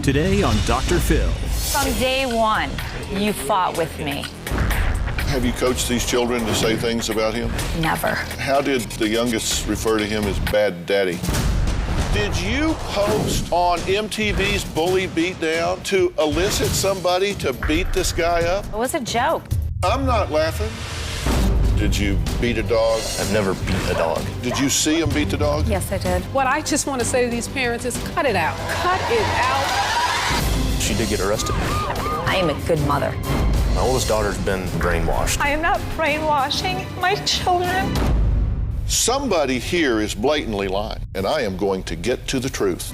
Today on Dr. Phil. From day one, you fought with me. Have you coached these children to say things about him? Never. How did the youngest refer to him as Bad Daddy? Did you post on MTV's Bully Beatdown to elicit somebody to beat this guy up? It was a joke. I'm not laughing. Did you beat a dog? I've never beat a dog. Did you see him beat the dog? Yes, I did. What I just want to say to these parents is cut it out. Cut it out. She did get arrested. I am a good mother. My oldest daughter's been brainwashed. I am not brainwashing my children. Somebody here is blatantly lying, and I am going to get to the truth.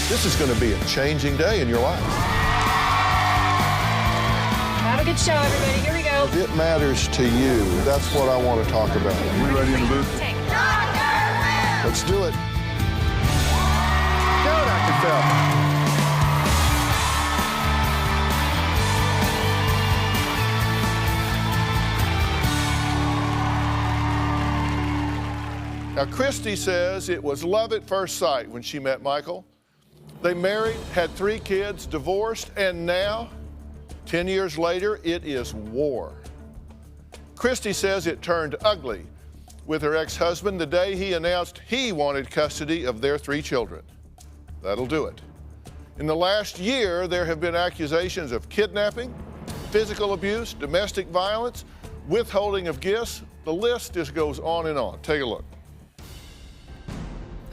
This is going to be a changing day in your life. Have a good show, everybody. Here we go. If it matters to you, that's what I want to talk about. Are we ready in the booth? Let's do it. Go, Dr. Phil. Now, Christy says it was love at first sight when she met Michael. They married, had 3 kids, divorced, and now, 10 years later, it is war. Christy says it turned ugly with her ex-husband the day he announced he wanted custody of their 3 children. That'll do it. In the last year, there have been accusations of kidnapping, physical abuse, domestic violence, withholding of gifts. The list just goes on and on. Take a look.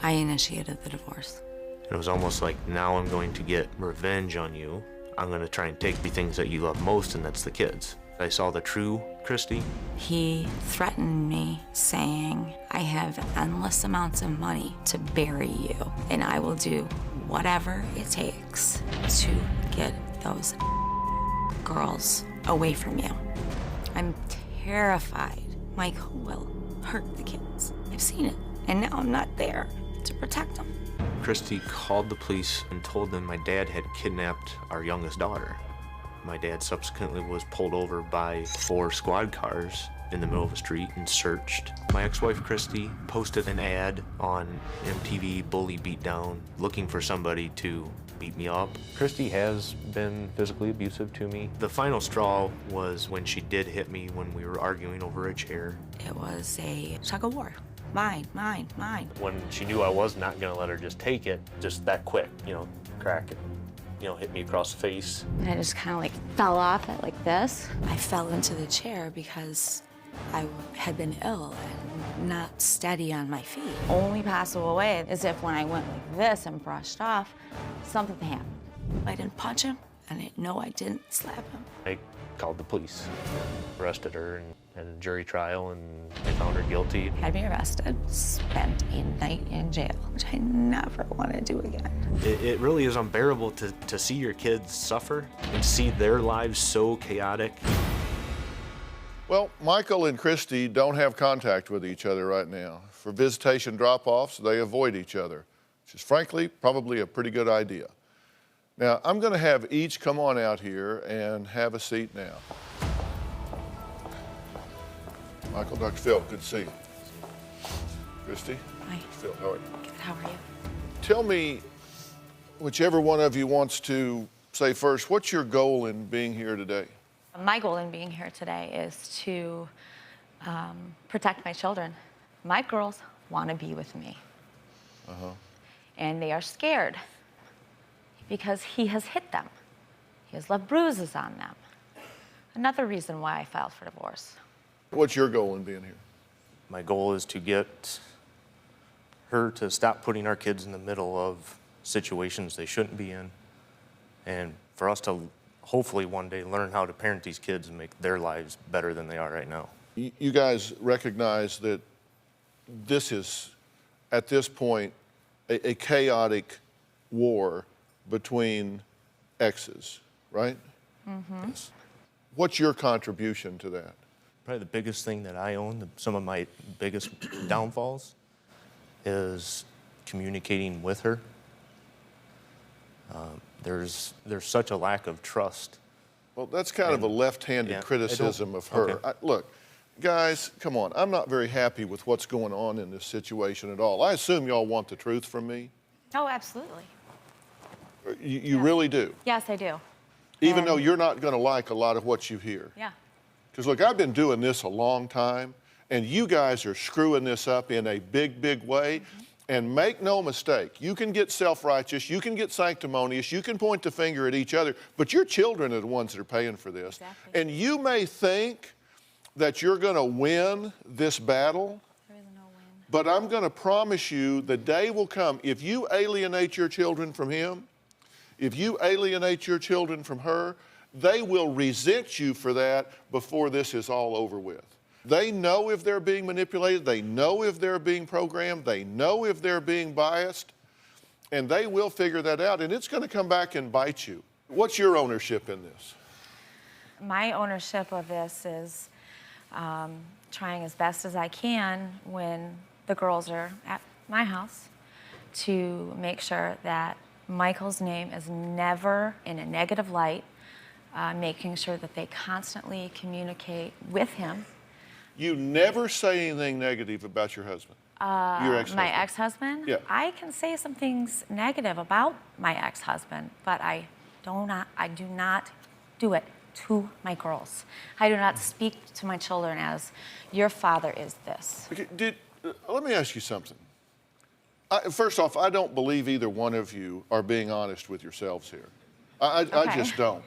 I initiated the divorce. It was almost like, now I'm going to get revenge on you. I'm going to try and take the things that you love most, and that's the kids. I saw the true Christy. He threatened me, saying, I have endless amounts of money to bury you, and I will do whatever it takes to get those girls away from you. I'm terrified Michael will hurt the kids. I've seen it, and now I'm not there to protect them. Christy called the police and told them my dad had kidnapped our youngest daughter. My dad subsequently was pulled over by 4 squad cars in the middle of a street and searched. My ex-wife Christy posted an ad on MTV Bully Beatdown looking for somebody to beat me up. Christy has been physically abusive to me. The final straw was when she did hit me when we were arguing over a chair. It was a tug of war. Mine, mine, mine. When she knew I was not gonna let her just take it, just that quick, crack it, hit me across the face. And I just kind of fell off it like this. I fell into the chair because I had been ill and not steady on my feet. Only possible way is if when I went like this and brushed off, something happened. I didn't punch him, and I didn't slap him. I called the police, arrested her, and had a jury trial, and they found her guilty. Had me arrested, spent a night in jail, which I never want to do again. It really is unbearable to see your kids suffer and see their lives so chaotic. Well, Michael and Christy don't have contact with each other right now. For visitation drop-offs, they avoid each other, which is frankly probably a pretty good idea. Now, I'm going to have each come on out here and have a seat now. Michael, Dr. Phil, good to see you. Christy? Hi. Phil, how are you? Good, how are you? Tell me, whichever one of you wants to say first, what's your goal in being here today? My goal in being here today is to protect my children. My girls want to be with me. And they are scared because he has hit them. He has left bruises on them. Another reason why I filed for divorce. What's your goal in being here? My goal is to get her to stop putting our kids in the middle of situations they shouldn't be in, and for us to hopefully one day learn how to parent these kids and make their lives better than they are right now. You guys recognize that this is, at this point, a chaotic war between exes, right? Mm-hmm. Yes. What's your contribution to that? Probably the biggest thing that I own, some of my biggest downfalls, is communicating with her. There's such a lack of trust. Well, that's kind of a left-handed criticism of her. Okay. Look, Guys, come on. I'm not very happy with what's going on in this situation at all. I assume y'all want the truth from me. Oh, absolutely. You really do? Yes, I do. Even And- though you're not going to like a lot of what you hear. Yeah. Because look, I've been doing this a long time, and you guys are screwing this up in a big, big way. And make no mistake, you can get self-righteous, you can get sanctimonious, you can point the finger at each other, but your children are the ones that are paying for this. Exactly. And you may think that you're going to win this battle, There is no win. but I'm going to promise you the day will come, if you alienate your children from him, if you alienate your children from her, they will resent you for that before this is all over with. They know if they're being manipulated, they know if they're being programmed, they know if they're being biased, and they will figure that out, and it's going to come back and bite you. What's your ownership in this? My ownership of this is trying as best as I can when the girls are at my house to make sure that Michael's name is never in a negative light, making sure that they constantly communicate with him. You never say anything negative about your husband, your ex-husband. My ex-husband? Yeah. I can say some things negative about my ex-husband, but I do not do it to my girls. I do not speak to my children as, your father is this. Okay, let me ask you something. First off, I don't believe either one of you are being honest with yourselves here. I just don't.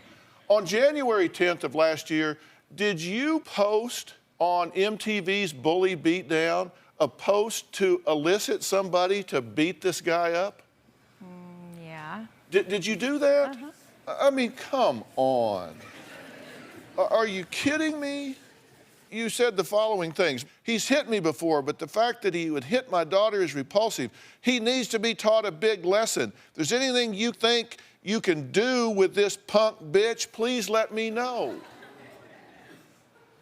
On January 10th of last year, did you post on MTV's Bully Beatdown a post to elicit somebody to beat this guy up? Yeah. Did you do that? I mean, come on. Are you kidding me? You said the following things. He's hit me before, but the fact that he would hit my daughter is repulsive. He needs to be taught a big lesson. If there's anything you think you can do with this punk bitch, please let me know.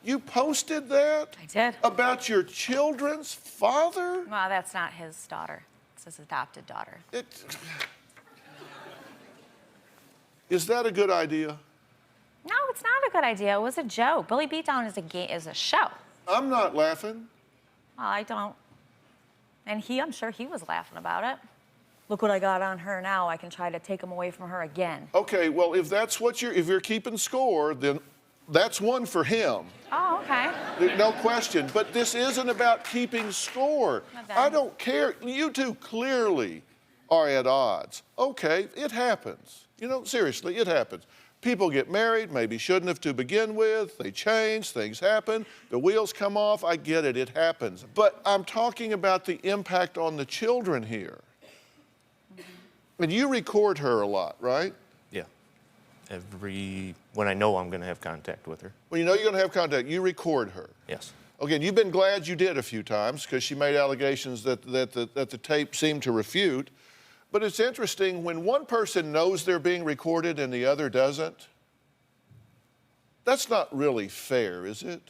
You posted that? I did. About your children's father? Well, that's not his daughter. It's his adopted daughter. Is that a good idea? No, it's not a good idea. It was a joke. Bully Beatdown is a show. I'm not laughing. Well, I don't. And I'm sure he was laughing about it. Look what I got on her now. I can try to take him away from her again. Okay, well, if that's what if you're keeping score, then that's one for him. Oh, okay. No question. But this isn't about keeping score. Okay. I don't care. You two clearly are at odds. Okay, it happens. You know, seriously, it happens. People get married, maybe shouldn't have to begin with. They change, things happen, the wheels come off. I get it, it happens. But I'm talking about the impact on the children here. And you record her a lot, right? Yeah. When I know I'm going to have contact with her. When you know you're going to have contact, you record her. Yes. Okay, and you've been glad you did a few times because she made allegations that the tape seemed to refute. But it's interesting, when one person knows they're being recorded and the other doesn't, that's not really fair, is it?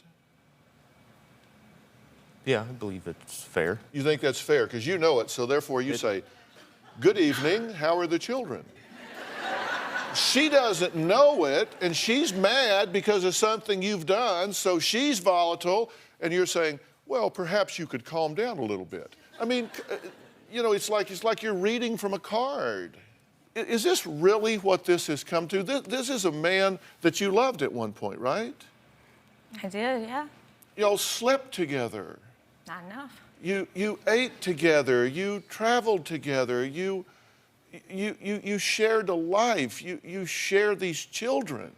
Yeah, I believe it's fair. You think that's fair because you know it, so therefore you say, good evening, how are the children? She doesn't know it, and she's mad because of something you've done, so she's volatile, and you're saying, well, perhaps you could calm down a little bit. I mean, you know, it's like you're reading from a card. Is this really what this has come to? This is a man that you loved at one point, right? I did, yeah. Y'all slept together. Not enough. You ate together. You traveled together. You shared a life. You shared these children.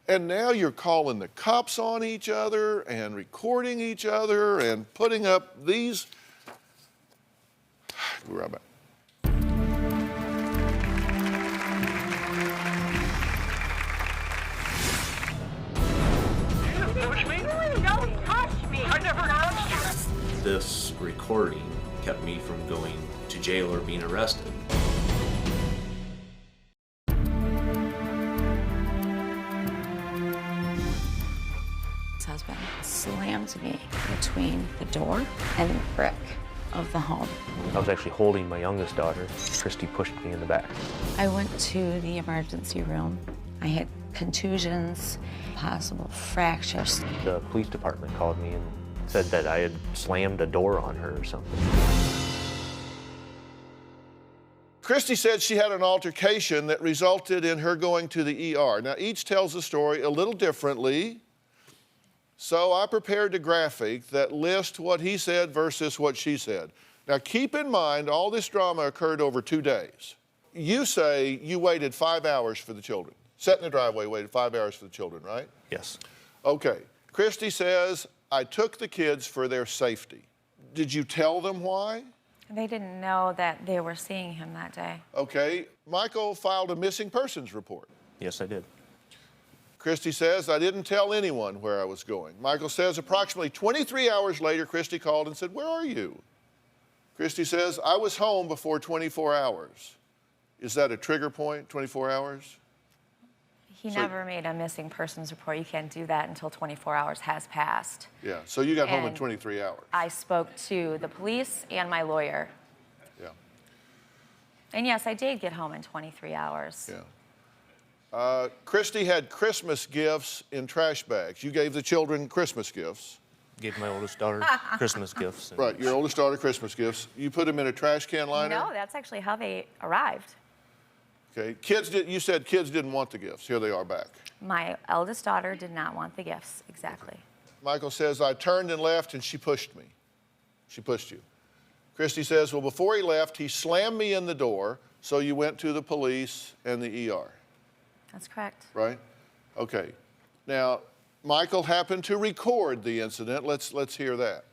And now you're calling the cops on each other and recording each other and putting up these. We'll be right back. Don't touch me! I never touched you! This recording kept me from going to jail or being arrested. His husband slammed me between the door and the brick of the home. I was actually holding my youngest daughter. Christy pushed me in the back. I went to the emergency room I had contusions, possible fractures. The police department called me and said that I had slammed a door on her or something. Christy said she had an altercation that resulted in her going to the ER. Now, each tells the story a little differently, so I prepared a graphic that lists what he said versus what she said. Now, keep in mind, all this drama occurred over 2 days. You say you waited 5 hours for the children. Sat in the driveway, waited 5 hours for the children, right? Yes. Okay. Christy says, I took the kids for their safety. Did you tell them why? They didn't know that they were seeing him that day. Okay. Michael filed a missing persons report. Yes, I did. Christy says, I didn't tell anyone where I was going. Michael says, approximately 23 hours later, Christy called and said, where are you? Christy says, I was home before 24 hours. Is that a trigger point, 24 hours? He never made a missing persons report. You can't do that until 24 hours has passed. Yeah, so you got home in And 23 hours. I spoke to the police and my lawyer. Yeah, And yes, I did get home in 23 hours. yeah. Christy had Christmas gifts in trash bags. You gave the children Christmas gifts. Gave my oldest daughter Christmas gifts. Right, your oldest daughter Christmas gifts. You put them in a trash can liner? No, that's actually how they arrived. Okay, you said kids didn't want the gifts. Here they are back. My eldest daughter did not want the gifts, exactly. Michael says, I turned and left and she pushed me. She pushed you. Christy says, well, before he left, he slammed me in the door, so you went to the police and the ER. That's correct. Right? Okay. Now, Michael happened to record the incident. Let's hear that.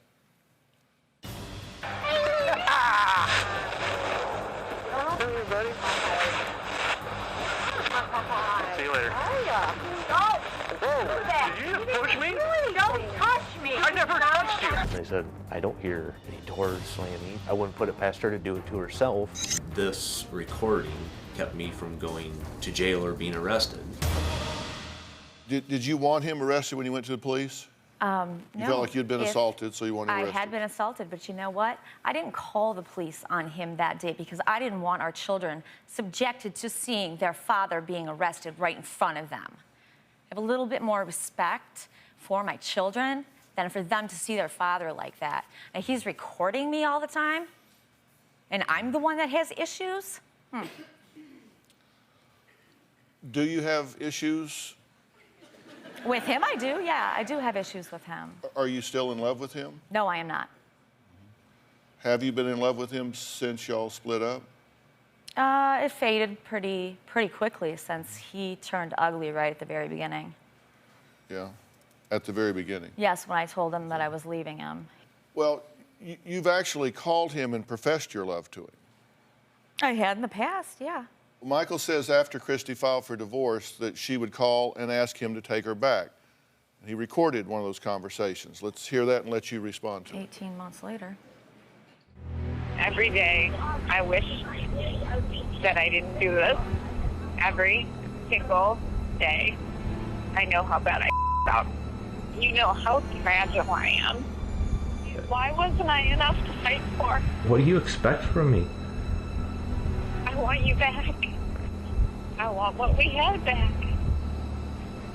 See you later. Did you just push me? Don't touch me. I never touched you. They said, I don't hear any doors slamming. I wouldn't put it past her to do it to herself. This recording kept me from going to jail or being arrested. Did you want him arrested when you went to the police? No. You felt like you'd been assaulted, so you wanted him I arrested. had been assaulted, but you know what? I didn't call the police on him that day because I didn't want our children subjected to seeing their father being arrested right in front of them. I have a little bit more respect for my children than for them to see their father like that. And he's recording me all the time, and I'm the one that has issues? Do you have issues? With him, I do, yeah. I do have issues with him. Are you still in love with him? No, I am not. Have you been in love with him since y'all split up? It faded pretty quickly since he turned ugly right at the very beginning. Yeah, at the very beginning. Yes, when I told him that I was leaving him. Well, you've actually called him and professed your love to him. I had in the past, yeah. Michael says after Christy filed for divorce that she would call and ask him to take her back. And he recorded one of those conversations. Let's hear that and let you respond to it. 18 months later. Every day, I wish that I didn't do this. Every single day. I know how bad I up. You know how fragile I am. Why wasn't I enough to fight for? What do you expect from me? I want you back. I want what we had back.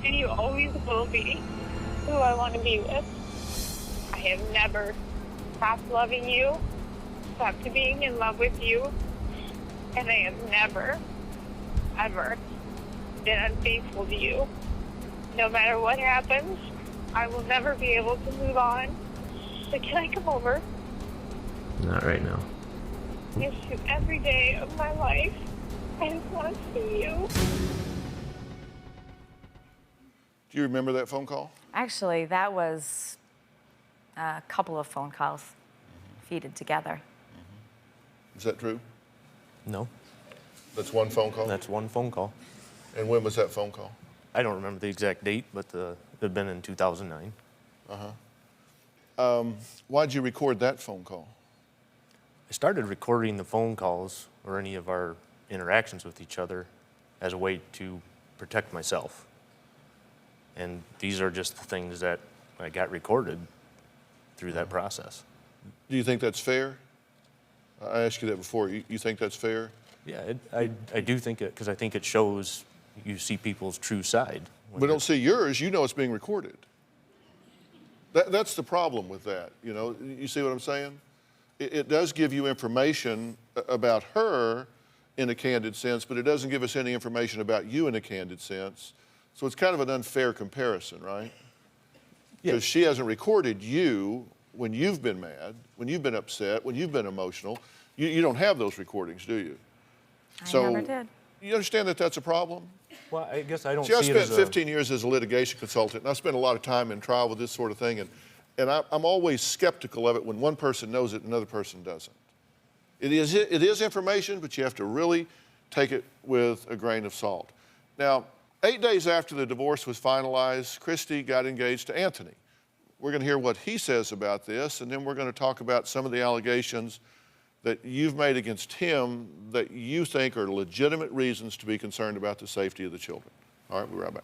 And you always will be who I want to be with. I have never stopped loving you, stopped being in love with you, and I have never, ever been unfaithful to you. No matter what happens, I will never be able to move on. So can I come over? Not right now. I miss you every day of my life. I just want to see you. Do you remember that phone call? Actually, that was a couple of phone calls feeded together. Is that true? No, That's one phone call? that's one phone call. And when was that phone call? I don't remember the exact date, but it had been in 2009. Why'd you record that phone call? I started recording the phone calls or any of our interactions with each other as a way to protect myself. And these are just the things that I got recorded through that process. Do you think that's fair? I asked you that before. You think that's fair? Yeah, I do think it, because I think it shows you see people's true side. We don't see yours, you know it's being recorded. That's the problem with that, you know? You see what I'm saying? It does give you information about her in a candid sense, but it doesn't give us any information about you in a candid sense. So it's kind of an unfair comparison, right? Because she hasn't recorded you when you've been mad, when you've been upset, when you've been emotional. You don't have those recordings, do you? I never did. You understand that that's a problem? Well, I guess I don't See, I see it as spent 15 years as a litigation consultant, and I spent a lot of time in trial with this sort of thing, and I'm always skeptical of it when one person knows it and another person doesn't. It is information, but you have to really take it with a grain of salt. Now, 8 days after the divorce was finalized, Christy got engaged to Anthony. We're going to hear what he says about this, and then we're going to talk about some of the allegations that you've made against him that you think are legitimate reasons to be concerned about the safety of the children. All right, we'll be right back.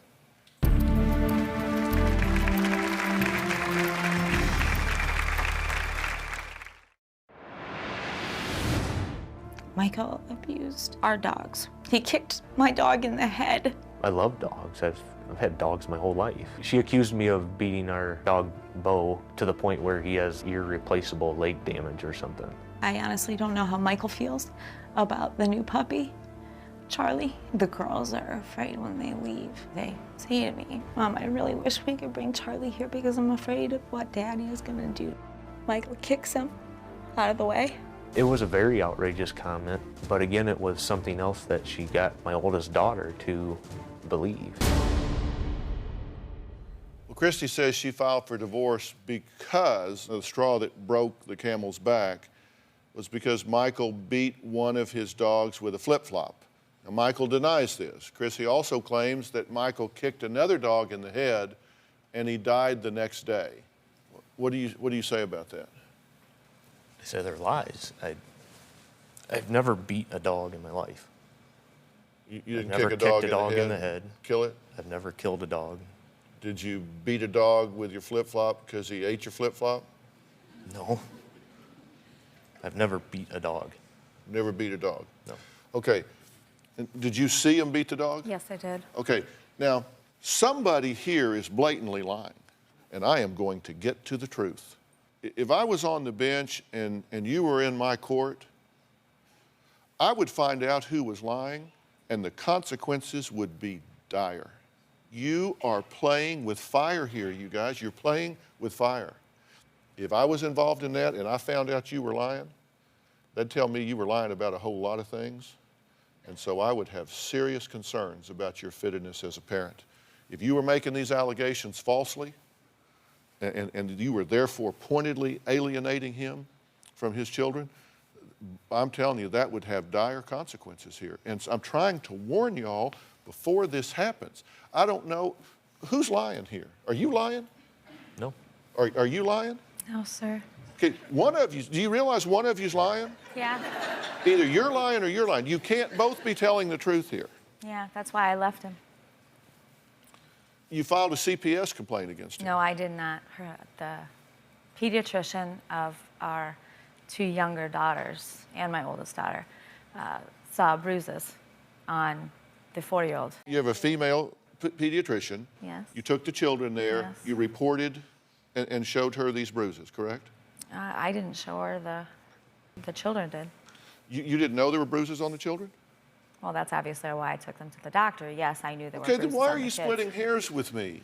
Michael abused our dogs. He kicked my dog in the head. I love dogs. I've had dogs my whole life. She accused me of beating our dog, Bo, to the point where he has irreplaceable leg damage or something. I honestly don't know how Michael feels about the new puppy, Charlie. The girls are afraid when they leave. They say to me, Mom, I really wish we could bring Charlie here because I'm afraid of what Daddy is gonna do. Michael kicks him out of the way. It was a very outrageous comment, but again, it was something else that she got my oldest daughter to believe. Well, Christy says she filed for divorce because the straw that broke the camel's back was because Michael beat one of his dogs with a flip-flop. Now, Michael denies this. Christy also claims that Michael kicked another dog in the head and he died the next day. What do you say about that? I say they're lies. I've never beat a dog in my life. You didn't I've never kick a dog, kicked a dog in the head. Kill it? I've never killed a dog. Did you beat a dog with your flip-flop because he ate your flip-flop? No. I've never beat a dog. Never beat a dog? No. Okay. And did you see him beat the dog? Yes, I did. Okay. Now, somebody here is blatantly lying, and I am going to get to the truth. If I was on the bench and you were in my court, I would find out who was lying, and the consequences would be dire. You are playing with fire here, you guys. You're playing with fire. If I was involved in that and I found out you were lying, that'd tell me you were lying about a whole lot of things. And so I would have serious concerns about your fitness as a parent. If you were making these allegations falsely, and you were therefore pointedly alienating him from his children, I'm telling you that would have dire consequences here. And so I'm trying to warn y'all before this happens. I don't know, who's lying here? Are you lying? No. Are you lying? No, sir. Okay, one of you, do you realize one of you's lying? Yeah. Either you're lying or you're lying. You can't both be telling the truth here. Yeah, that's why I left him. You filed a CPS complaint against him. No, I did not. The pediatrician of our two younger daughters and my oldest daughter saw bruises on the 4-year-old. You have a female pediatrician. Yes. You took the children there. Yes. You reported and showed her these bruises, correct? I didn't show her, the children did. You didn't know there were bruises on the children? Well, that's obviously why I took them to the doctor. Yes, I knew there were Okay, bruises then why on are the you kids. splitting hairs with me?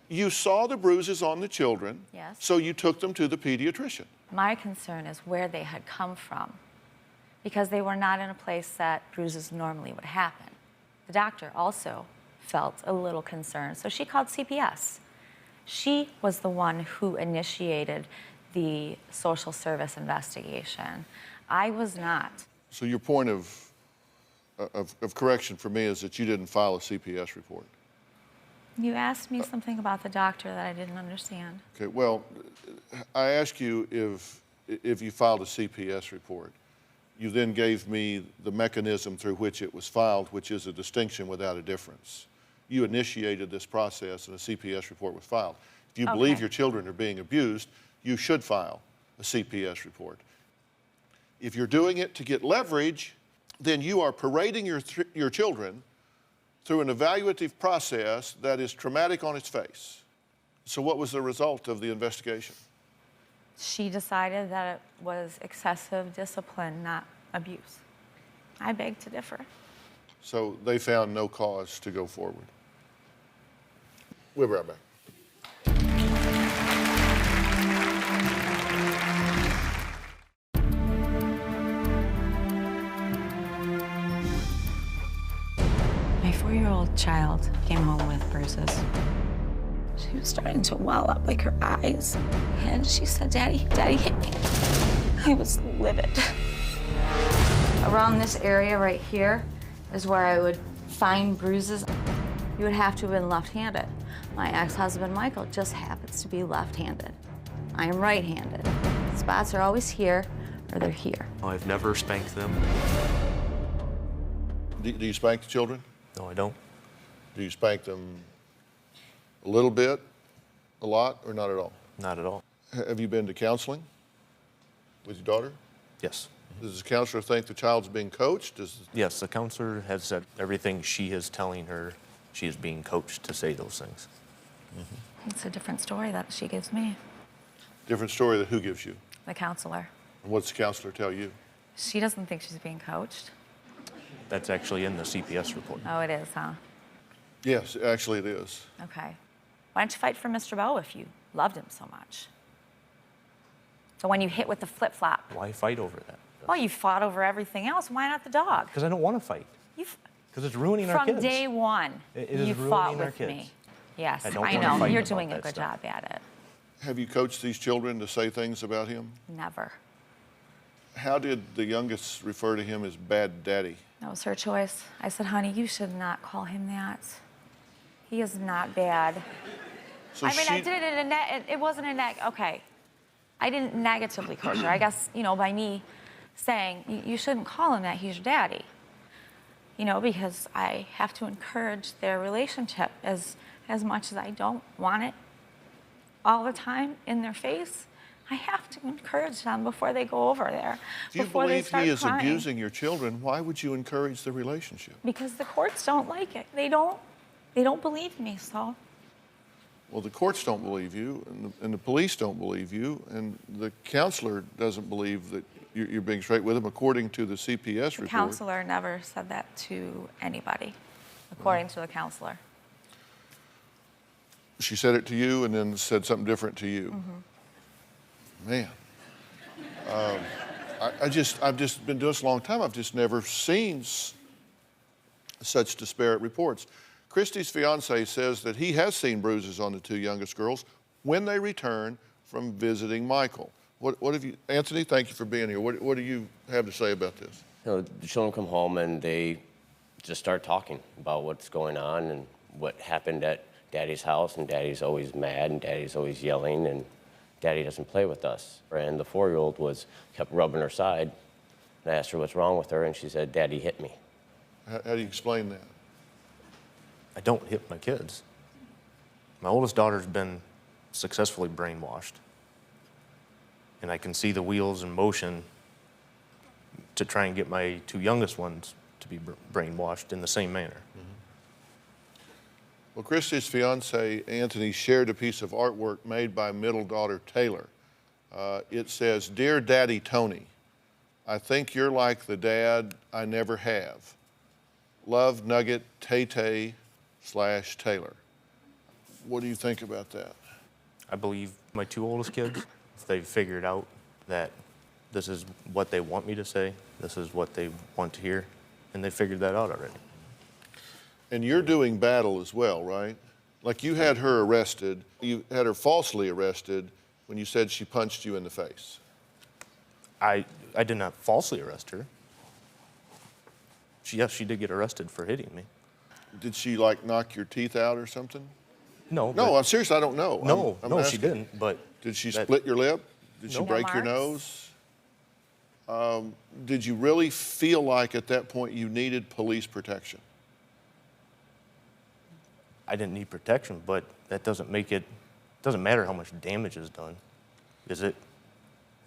You saw the bruises on the children, Yes. so you took them to the pediatrician. My concern is where they had come from, because they were not in a place that bruises normally would happen. The doctor also felt a little concerned, so she called CPS. She was the one who initiated the social service investigation. I was not. So your point of correction for me is that you didn't file a CPS report. You asked me something about the doctor that I didn't understand. Okay, well, I asked you if you filed a CPS report. You then gave me the mechanism through which it was filed, which is a distinction without a difference. You initiated this process and a CPS report was filed. If you believe your children are being abused, you should file a CPS report. If you're doing it to get leverage, then you are parading your children through an evaluative process that is traumatic on its face. So what was the result of the investigation? She decided that it was excessive discipline, not abuse. I beg to differ. So they found no cause to go forward. We'll be right back. My 4-year-old child came home with bruises. She was starting to well up, like her eyes. And she said, Daddy hit me. I was livid. Around this area right here is where I would find bruises. You would have to have been left-handed. My ex-husband, Michael, just happens to be left-handed. I am right-handed. Spots are always here, or they're here. I've never spanked them. Do you spank the children? No, I don't. Do you spank them a little bit, a lot, or not at all? Not at all. Have you been to counseling with your daughter? Yes. Does the counselor think the child's being coached? Yes, the counselor has said everything she is telling her, she is being coached to say those things. Mm-hmm. It's a different story that she gives me, Different story that who gives you? the counselor. And what's the counselor tell you? She doesn't think she's being coached. That's actually in the CPS report. Oh, it is, huh? Yes, actually it is. Okay. Why don't you fight for Mr. Bowe if you loved him so much? So when you hit with the flip-flop, Why fight over that? well, you fought over everything else. Why not the dog? Because I don't want to fight. Because it's ruining our From kids. day one, It is you ruining fought our with kids. me. Yes, I don't I wanna know. fight You're about doing a that good stuff. job at it. Have you coached these children to say things about him? Never. How did the youngest refer to him as bad daddy? That was her choice. I said, honey, you should not call him that. He is not bad. So I mean, I did it in it wasn't okay. I didn't negatively coach her. I guess, by me saying, you shouldn't call him that, he's your daddy. Because I have to encourage their relationship as much as I don't want it all the time in their face. I have to encourage them before they go over there. If you before they believe start he is crying. abusing your children, why would you encourage the relationship? Because the courts don't like it. They don't believe me, so. Well, the courts don't believe you, and the police don't believe you, and the counselor doesn't believe that you're being straight with him, according to the CPS The report. counselor never said that to anybody, according to the counselor. She said it to you and then said something different to you. Mm-hmm. Man. I've just been doing this a long time. I've just never seen such disparate reports. Christy's fiance says that he has seen bruises on the two youngest girls when they return from visiting Michael. What have you, Anthony, thank you for being here. What do you have to say about this? The children come home and they just start talking about what's going on and what happened at Daddy's house, and Daddy's always mad and Daddy's always yelling and Daddy doesn't play with us. And the 4-year-old kept rubbing her side, and I asked her what's wrong with her, and she said, Daddy hit me. How do you explain that? I don't hit my kids. My oldest daughter's been successfully brainwashed. And I can see the wheels in motion to try and get my two youngest ones to be brainwashed in the same manner. Well, Christy's fiance, Anthony, shared a piece of artwork made by middle daughter, Taylor. It says, Dear Daddy Tony, I think you're like the dad I never have. Love, Nugget, Tay-Tay / Taylor. What do you think about that? I believe my two oldest kids, if they've figured out that this is what they want me to say, this is what they want to hear, and they figured that out already. And you're doing battle as well, right? Like you had her arrested, you had her falsely arrested when you said she punched you in the face. I did not falsely arrest her. Yes, she did get arrested for hitting me. Did she like knock your teeth out or something? No. No, I'm serious, I don't know. No, I'm no, asking. she didn't, but... Did she split your lip? Did she No. break your marks. nose? Did you really feel like at that point you needed police protection? I didn't need protection, but that doesn't matter how much damage is done, is it?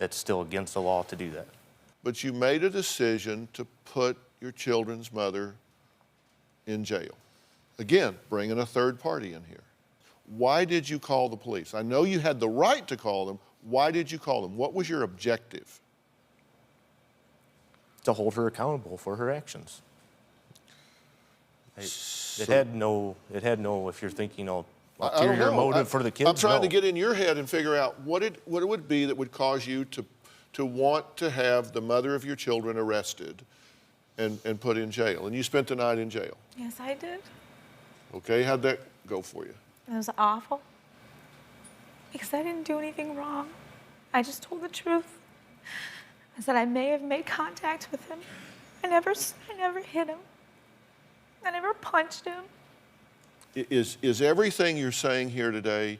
It's still against the law to do that. But you made a decision to put your children's mother in jail. Again, bringing a third party in here. Why did you call the police? I know you had the right to call them. Why did you call them? What was your objective? To hold her accountable for her actions. It had no, if you're thinking, I don't ulterior know. motive for the kids. I'm trying no. to get in your head and figure out what it would be that would cause you to want to have the mother of your children arrested and put in jail. And you spent the night in jail. Yes, I did. Okay, how'd that go for you? It was awful. Because I didn't do anything wrong. I just told the truth. I said I may have made contact with him. I never hit him. I never punched him. Is everything you're saying here today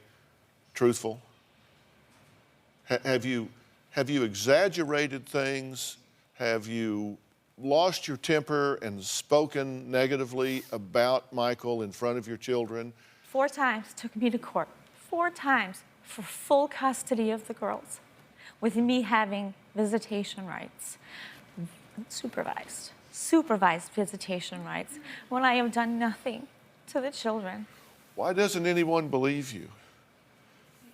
truthful? Have you exaggerated things? Have you lost your temper and spoken negatively about Michael in front of your children? 4 times took me to court. 4 times for full custody of the girls, with me having visitation rights, supervised visitation rights, when I have done nothing to the children. Why doesn't anyone believe you?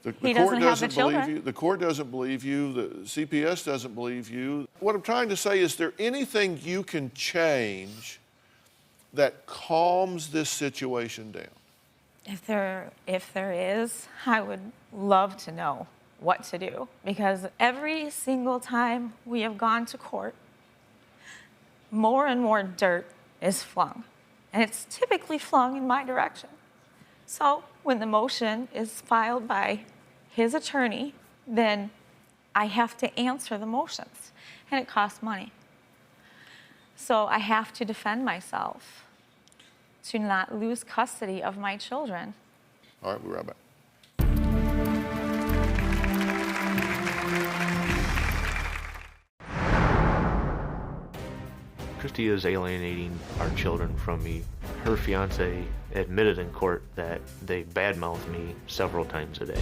The He court doesn't have the doesn't believe children. you. The court doesn't believe you. The CPS doesn't believe you. What I'm trying to say, is there anything you can change that calms this situation down? If there is, I would love to know what to do, because every single time we have gone to court, more and more dirt is flung, and it's typically flung in my direction. So when the motion is filed by his attorney, then I have to answer the motions, and it costs money. So I have to defend myself to not lose custody of my children. All right, we'll be right back. Christy is alienating our children from me. Her fiance admitted in court that they badmouth me several times a day.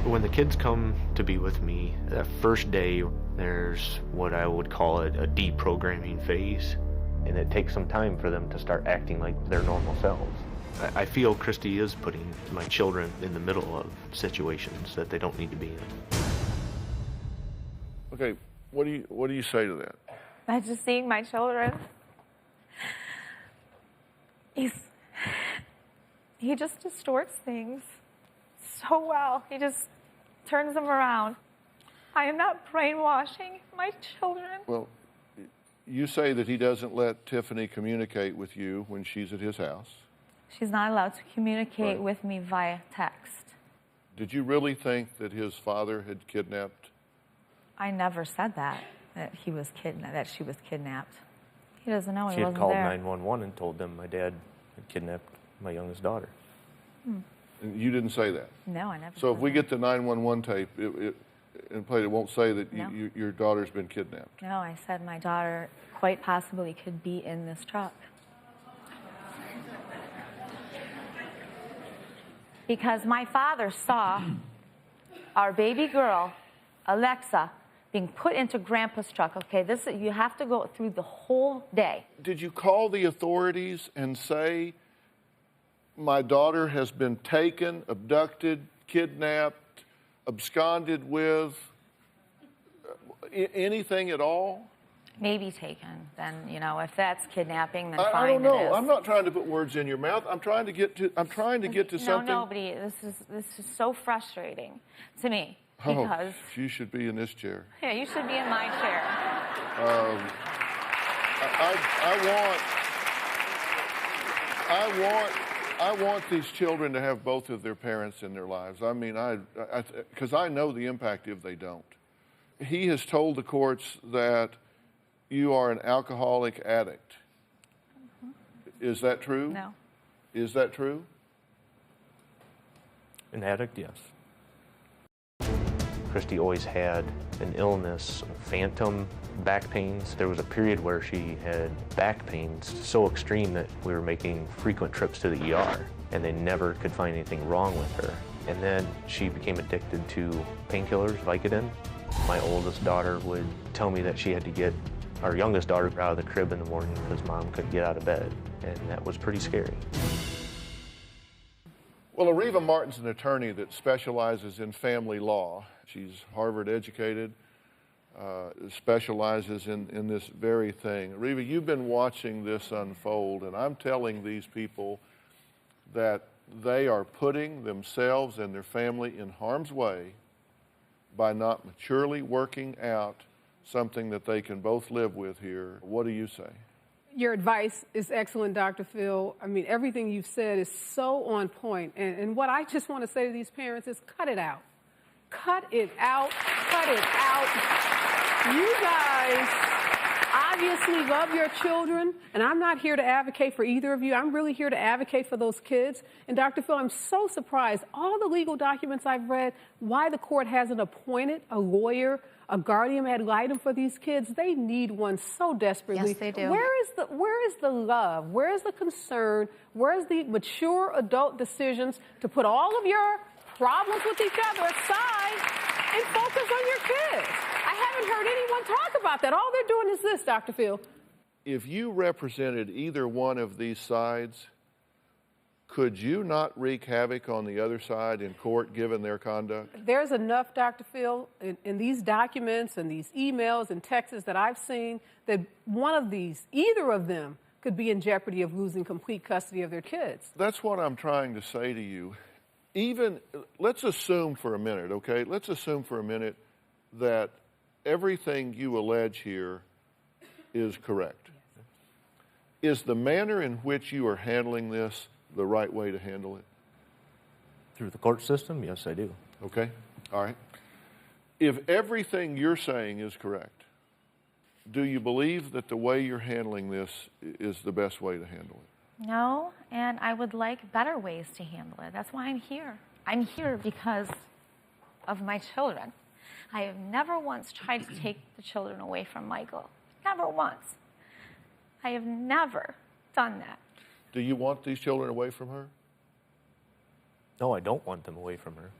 When the kids come to be with me, that first day, there's what I would call a deprogramming phase. And it takes some time for them to start acting like their normal selves. I feel Christy is putting my children in the middle of situations that they don't need to be in. Okay, what do you say to that? By just seeing my children, he just distorts things so well. He just turns them around. I am not brainwashing my children. Well, you say that he doesn't let Tiffany communicate with you when she's at his house. She's not allowed to communicate Right. with me via text. Did you really think that his father had kidnapped? I never said that she was kidnapped. He doesn't know. She He had wasn't called there. 911 and told them my dad had kidnapped my youngest daughter. And you didn't say that. No, I never So if said we that. get the 911 tape and played, it won't say that No. your daughter's been kidnapped. No, I said my daughter quite possibly could be in this truck. Because my father saw our baby girl, Alexa, being put into Grandpa's truck. Okay, you have to go through the whole day. Did you call the authorities and say, my daughter has been taken, abducted, kidnapped, absconded with, anything at all? Maybe taken. Then, if that's kidnapping, then I fine. don't know. It is. I'm not trying to put words in your mouth. I'm trying to get to something. No, nobody. This is so frustrating to me because You should be in this chair. yeah, you should be in my chair. I want these children to have both of their parents in their lives. I mean, because I know the impact if they don't. He has told the courts that you are an alcoholic addict. Is that true? No. Is that true? An addict, yes. Christy always had an illness, phantom back pains. There was a period where she had back pains so extreme that we were making frequent trips to the ER, and they never could find anything wrong with her. And then she became addicted to painkillers, Vicodin. My oldest daughter would tell me that she had to get our youngest daughter out of the crib in the morning because mom couldn't get out of bed, and that was pretty scary. Well, Areva Martin's an attorney that specializes in family law. She's Harvard educated, specializes in this very thing. Areva, you've been watching this unfold, and I'm telling these people that they are putting themselves and their family in harm's way by not maturely working out something that they can both live with here. What do you say? Your advice is excellent, Dr. Phil. I mean, everything you've said is so on point. And what I just want to say to these parents is cut it out. Cut it out. Cut it out. You guys obviously love your children, and I'm not here to advocate for either of you. I'm really here to advocate for those kids. And Dr. Phil, I'm so surprised. All the legal documents I've read, why the court hasn't appointed a lawyer, a guardian ad litem for these kids. They need one so desperately. Yes, they do. Where is the love? Where is the concern? Where is the mature adult decisions to put all of your problems with each other aside and focus on your kids? I haven't heard anyone talk about that. All they're doing is this, Dr. Phil. If you represented either one of these sides, could you not wreak havoc on the other side in court given their conduct? There's enough, Dr. Phil, in these documents and these emails and texts that I've seen that one of these, either of them, could be in jeopardy of losing complete custody of their kids. That's what I'm trying to say to you. Even, let's assume for a minute, okay? Let's assume for a minute that everything you allege here is correct. Is the manner in which you are handling this the right way to handle it? Through the court system, yes, I do. Okay, all right. If everything you're saying is correct, do you believe that the way you're handling this is the best way to handle it? No, and I would like better ways to handle it. That's why I'm here. I'm here because of my children. I have never once tried to take the children away from Michael. Never once. I have never done that. Do you want these children away from her? No, I don't want them away from her.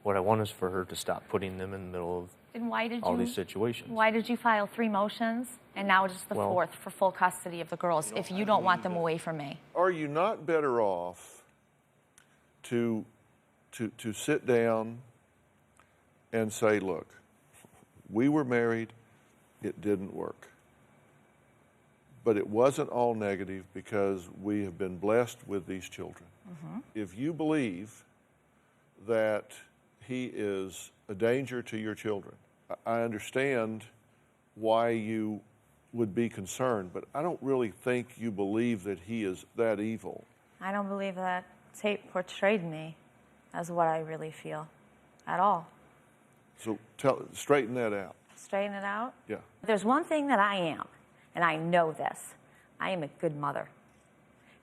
What I want is for her to stop putting them in the middle of And why did all you, these situations. Why did you file 3 motions and now just the Well, 4th for full custody of the girls if you don't want them away from me? Are you not better off to sit down and say, look, we were married, it didn't work. But it wasn't all negative because we have been blessed with these children. Mm-hmm. If you believe that he is a danger to your children, I understand why you would be concerned, but I don't really think you believe that he is that evil. I don't believe that tape portrayed me as what I really feel at all. So straighten that out. Straighten it out? Yeah. There's one thing that I am, and I know this. I am a good mother,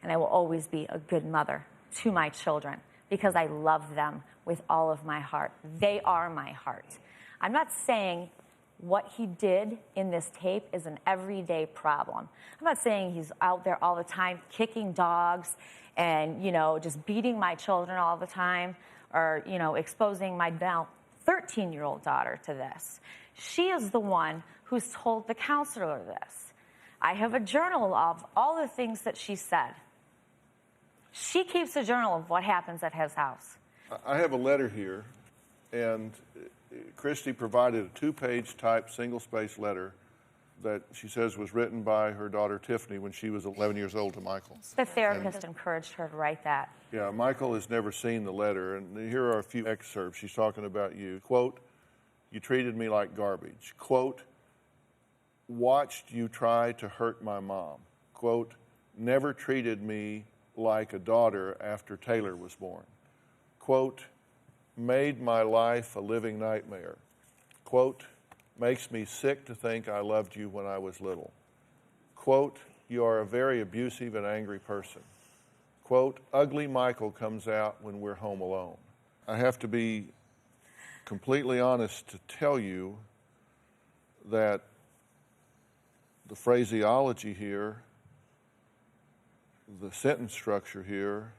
and I will always be a good mother to my children because I love them with all of my heart. They are my heart. I'm not saying what he did in this tape is an everyday problem. I'm not saying he's out there all the time kicking dogs and, just beating my children all the time or, exposing my now 13-year-old daughter to this. She is the one who's told the counselor this. I have a journal of all the things that she said. She keeps a journal of what happens at his house. I have a letter here, and Christy provided a 2-page typed single-space letter that she says was written by her daughter Tiffany when she was 11 years old to Michael. The therapist encouraged her to write that. Yeah, Michael has never seen the letter, and here are a few excerpts. She's talking about you. Quote, "You treated me like garbage." Quote, "Watched you try to hurt my mom." Quote, "Never treated me like a daughter after Taylor was born." Quote, "Made my life a living nightmare." Quote, "Makes me sick to think I loved you when I was little." Quote, "You are a very abusive and angry person." Quote, "Ugly Michael comes out when we're home alone." I have to be completely honest to tell you that the phraseology here, the sentence structure here,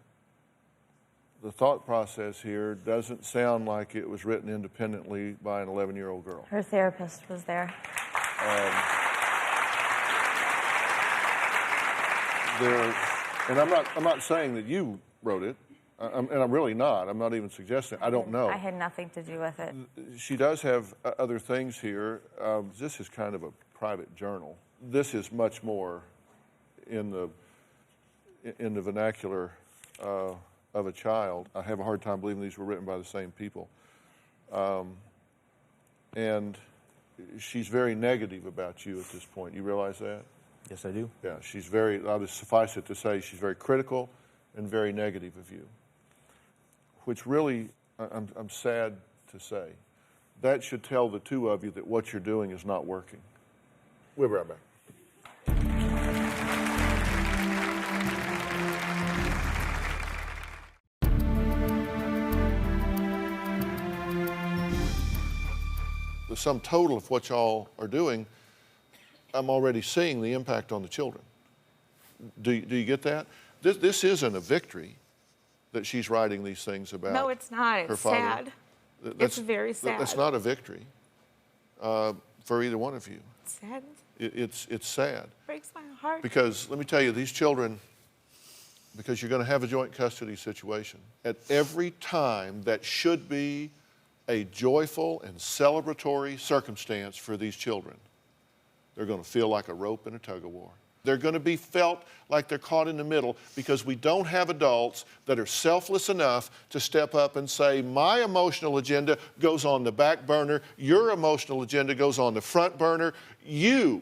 the thought process here doesn't sound like it was written independently by an 11-year-old girl. Her therapist was there. And I'm not saying that you wrote it. And I'm really not. I'm not even suggesting. I don't know. I had nothing to do with it. She does have other things here. This is kind of a private journal. This is much more in the vernacular of a child. I have a hard time believing these were written by the same people. And she's very negative about you at this point. You realize that? Yes, I do. Yeah, she's very, I'll just suffice it to say, she's very critical and very negative of you, which really, I'm sad to say. That should tell the two of you that what you're doing is not working. We'll be right back. The sum total of what y'all are doing, I'm already seeing the impact on the children. Do you get that? This isn't a victory that she's writing these things about. No, it's not. It's her father. sad. It's very sad. That's not a victory for either one of you. It's sad. It's sad. It breaks my heart. Because let me tell you, these children, because you're going to have a joint custody situation, at every time that should be a joyful and celebratory circumstance for these children, they're going to feel like a rope in a tug-of-war. They're going to be felt like they're caught in the middle because we don't have adults that are selfless enough to step up and say, my emotional agenda goes on the back burner, your emotional agenda goes on the front burner. You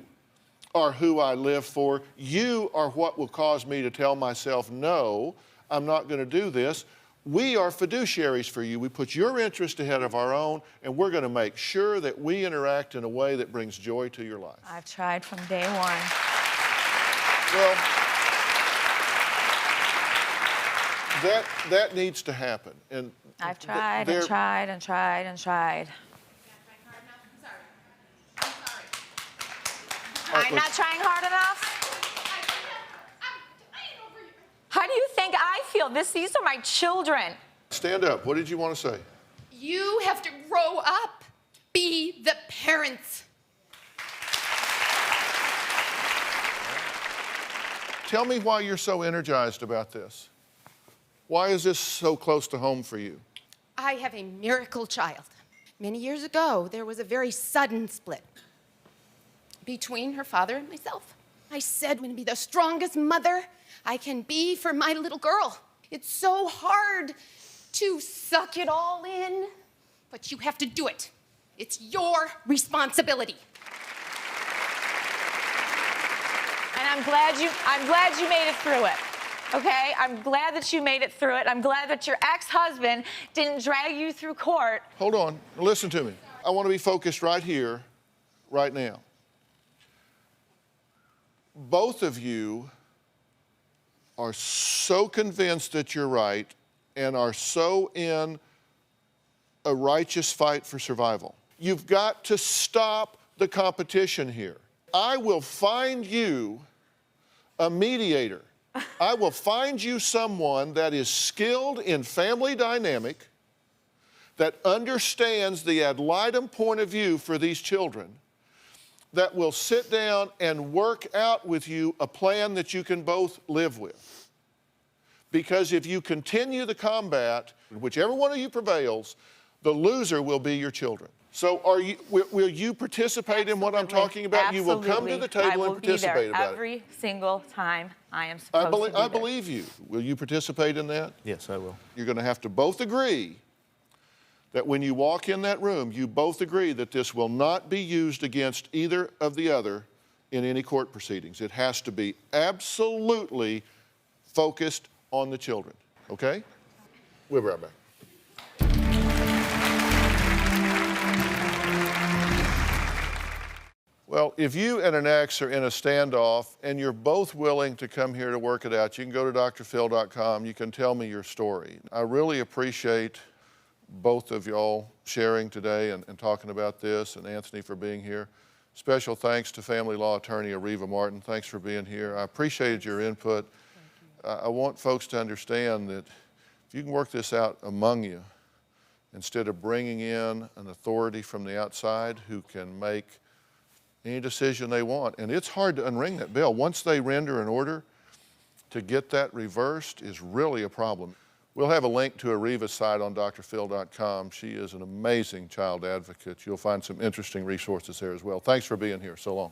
are who I live for. You are what will cause me to tell myself, no, I'm not going to do this. We are fiduciaries for you. We put your interest ahead of our own, and we're going to make sure that we interact in a way that brings joy to your life. I've tried from day one. Well, that needs to happen. And I've tried and tried and tried and tried. I'm not trying hard enough? How do you think I feel? These are my children. Stand up. What did you want to say? You have to grow up. Be the parents. Tell me why you're so energized about this. Why is this so close to home for you? I have a miracle child. Many years ago, there was a very sudden split between her father and myself. I said, I'm going to be the strongest mother I can be for my little girl. It's so hard to suck it all in, but you have to do it. It's your responsibility. And I'm glad you made it through it. Okay? I'm glad that you made it through it. I'm glad that your ex-husband didn't drag you through court. Hold on. Listen to me. I want to be focused right here, right now. Both of you are so convinced that you're right and are so in a righteous fight for survival. You've got to stop the competition here. I will find you a mediator. I will find you someone that is skilled in family dynamic, that understands the ad litem point of view for these children, that will sit down and work out with you a plan that you can both live with. Because if you continue the combat, whichever one of you prevails, the loser will be your children. So will you participate in what I'm talking about? Absolutely. You will come to the table and participate about it. Every single time I am supposed to be there. I believe you. Will you participate in that? Yes, I will. You're going to have to both agree that when you walk in that room, you both agree that this will not be used against either of the other in any court proceedings. It has to be absolutely focused on the children, okay? We'll be right back. Well, if you and an ex are in a standoff and you're both willing to come here to work it out, you can go to drphil.com. You can tell me your story. I really appreciate both of y'all sharing today and talking about this, and Anthony for being here. Special thanks to family law attorney Ariva Martin. Thanks for being here. I appreciated your input. I want folks to understand that if you can work this out among you, instead of bringing in an authority from the outside who can make any decision they want, and it's hard to unring that bell. Once they render an order, to get that reversed is really a problem. We'll have a link to Ariva's site on drphil.com. She is an amazing child advocate. You'll find some interesting resources there as well. Thanks for being here so long.